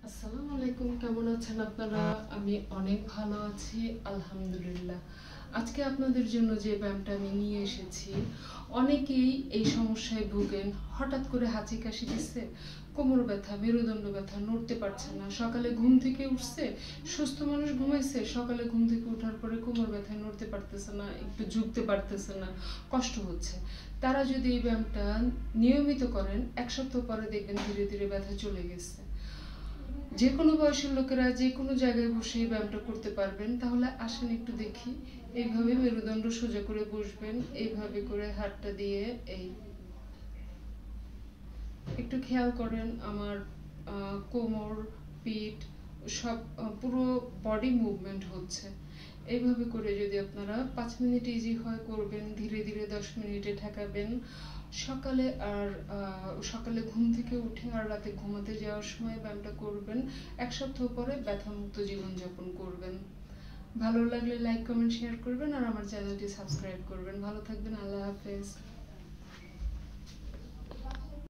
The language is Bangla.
আসসালামু আলাইকুম, কেমন আছেন আপনারা? আমি অনেক ভালো আছি, আলহামদুলিল্লাহ। আজকে আপনাদের জন্য যে ব্যায়ামটা আমি নিয়ে এসেছি, অনেকেই এই সমস্যায় ভোগেন। হঠাৎ করে হাঁচি কাশি দিচ্ছে, কোমর ব্যথা, মেরুদণ্ড ব্যথা, নড়তে পারছে না। সকালে ঘুম থেকে উঠছে, সুস্থ মানুষ ঘুমাইছে, সকালে ঘুম থেকে ওঠার পরে কোমর ব্যথায় নড়তে পারতেছে না, একটু ঝুঁকতে পারতেছে না, কষ্ট হচ্ছে। তারা যদি এই ব্যায়ামটা নিয়মিত করেন, এক সপ্তাহ পরে দেখবেন ধীরে ধীরে ব্যথা চলে গেছে। যে কোনো বয়সের লোকেরা যে কোনো জায়গায় বসে এই ব্যায়ামটা করতে পারবেন। তাহলে আসেন একটু দেখি। এইভাবে মেরুদণ্ড সোজা করে বসবেন, এইভাবে করে হাতটা দিয়ে এই একটু খেয়াল করেন আমার কোমর, পিঠ সব পুরো বডি মুভমেন্ট হচ্ছে। এইভাবে করে যদি আপনারা 5 মিনিট ইজি হয় করবেন, ধীরে ধীরে 10 মিনিটে ঠেকাবেন। সকালে আর সকালে ঘুম থেকে উঠে আর রাতে ঘুমাতে যাওয়ার সময় ব্যায়ামটা করবেন। এক সপ্তাহ পরে ব্যথামুক্ত জীবনযাপন করবেন। ভালো লাগলে লাইক, কমেন্ট, শেয়ার করবেন আর আমার চ্যানেলটি সাবস্ক্রাইব করবেন। ভালো থাকবেন, আল্লাহ হাফেজ।